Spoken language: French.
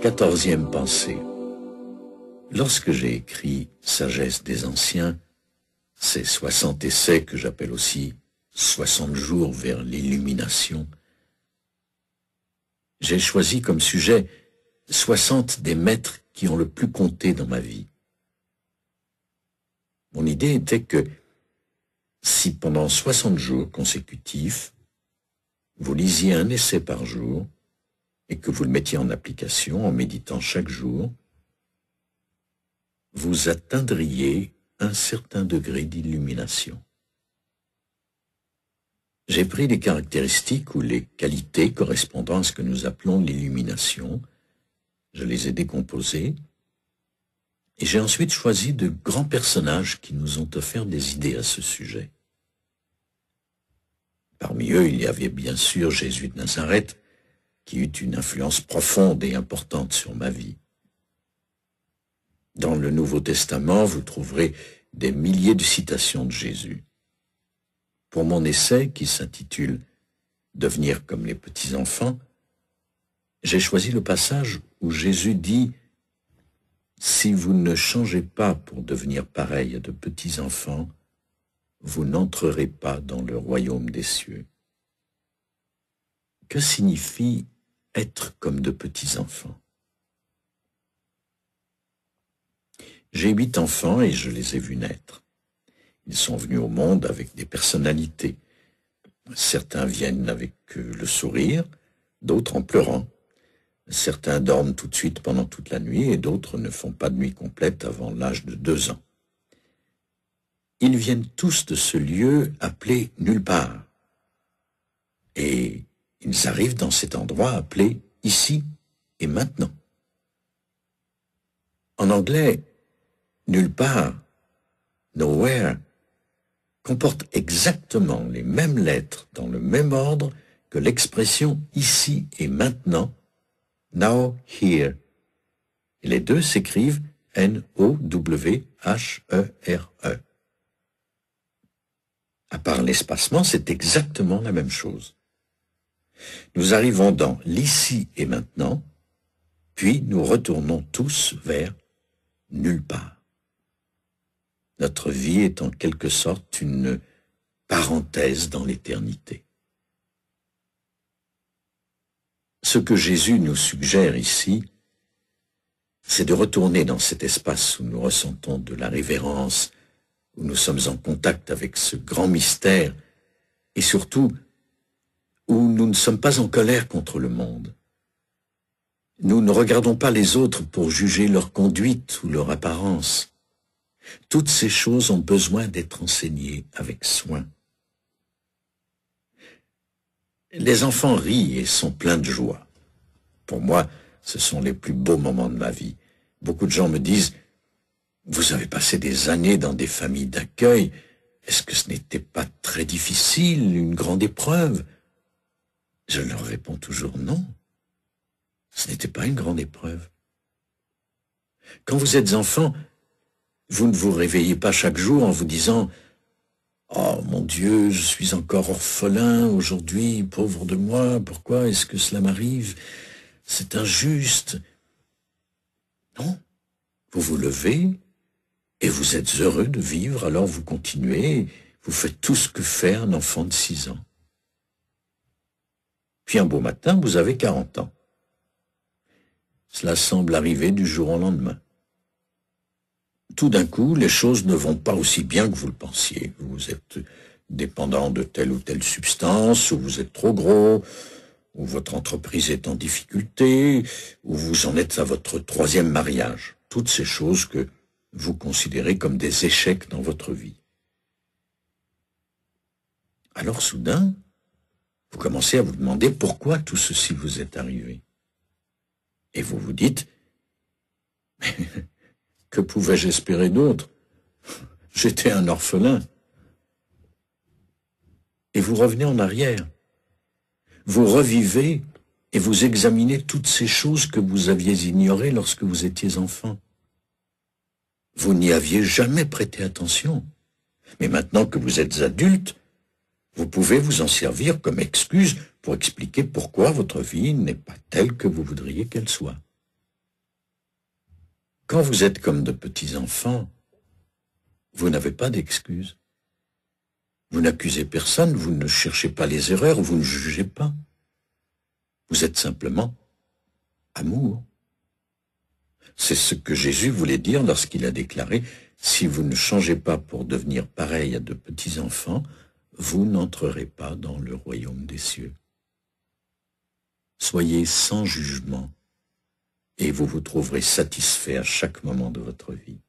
14e pensée. Lorsque j'ai écrit « Sagesse des anciens », ces 60 essais que j'appelle aussi 60 jours vers l'illumination, j'ai choisi comme sujet 60 des maîtres qui ont le plus compté dans ma vie. Mon idée était que si pendant 60 jours consécutifs, vous lisiez un essai par jour et que vous le mettiez en application en méditant chaque jour, vous atteindriez un certain degré d'illumination. J'ai pris les caractéristiques ou les qualités correspondant à ce que nous appelons l'illumination, je les ai décomposées, et j'ai ensuite choisi de grands personnages qui nous ont offert des idées à ce sujet. Parmi eux, il y avait bien sûr Jésus de Nazareth, qui eut une influence profonde et importante sur ma vie. Dans le Nouveau Testament, vous trouverez des milliers de citations de Jésus. Pour mon essai, qui s'intitule « Devenir comme les petits-enfants », j'ai choisi le passage où Jésus dit « Si vous ne changez pas pour devenir pareil à de petits-enfants, vous n'entrerez pas dans le royaume des cieux. » Que signifie être comme de petits-enfants? J'ai 8 enfants et je les ai vus naître. Ils sont venus au monde avec des personnalités. Certains viennent avec le sourire, d'autres en pleurant. Certains dorment tout de suite pendant toute la nuit et d'autres ne font pas de nuit complète avant l'âge de 2 ans. Ils viennent tous de ce lieu appelé nulle part. Et ils arrivent dans cet endroit appelé ici et maintenant. En anglais, nulle part, nowhere, comporte exactement les mêmes lettres dans le même ordre que l'expression ici et maintenant, now, here. Et les deux s'écrivent N-O-W-H-E-R-E. À part l'espacement, c'est exactement la même chose. Nous arrivons dans l'ici et maintenant, puis nous retournons tous vers nulle part. Notre vie est en quelque sorte une parenthèse dans l'éternité. Ce que Jésus nous suggère ici, c'est de retourner dans cet espace où nous ressentons de la révérence, où nous sommes en contact avec ce grand mystère, et surtout où nous ne sommes pas en colère contre le monde. Nous ne regardons pas les autres pour juger leur conduite ou leur apparence. Toutes ces choses ont besoin d'être enseignées avec soin. Les enfants rient et sont pleins de joie. Pour moi, ce sont les plus beaux moments de ma vie. Beaucoup de gens me disent « Vous avez passé des années dans des familles d'accueil. Est-ce que ce n'était pas très difficile, une grande épreuve ?» Je leur réponds toujours « Non, ce n'était pas une grande épreuve. » Quand vous êtes enfant, vous ne vous réveillez pas chaque jour en vous disant « Oh mon Dieu, je suis encore orphelin aujourd'hui, pauvre de moi, pourquoi est-ce que cela m'arrive? C'est injuste. » Non, vous vous levez et vous êtes heureux de vivre, alors vous continuez, vous faites tout ce que fait un enfant de 6 ans. Puis un beau matin, vous avez 40 ans. Cela semble arriver du jour au lendemain. Tout d'un coup, les choses ne vont pas aussi bien que vous le pensiez. Vous êtes dépendant de telle ou telle substance, ou vous êtes trop gros, ou votre entreprise est en difficulté, ou vous en êtes à votre 3e mariage. Toutes ces choses que vous considérez comme des échecs dans votre vie. Alors soudain, vous commencez à vous demander pourquoi tout ceci vous est arrivé. Et vous vous dites, que pouvais-je espérer d'autre? J'étais un orphelin. Et vous revenez en arrière. Vous revivez et vous examinez toutes ces choses que vous aviez ignorées lorsque vous étiez enfant. Vous n'y aviez jamais prêté attention. Mais maintenant que vous êtes adulte, vous pouvez vous en servir comme excuse pour expliquer pourquoi votre vie n'est pas telle que vous voudriez qu'elle soit. Quand vous êtes comme de petits enfants, vous n'avez pas d'excuses. Vous n'accusez personne, vous ne cherchez pas les erreurs, vous ne jugez pas. Vous êtes simplement amour. C'est ce que Jésus voulait dire lorsqu'il a déclaré « Si vous ne changez pas pour devenir pareil à de petits enfants, vous n'entrerez pas dans le royaume des cieux. » Soyez sans jugement et vous vous trouverez satisfait à chaque moment de votre vie.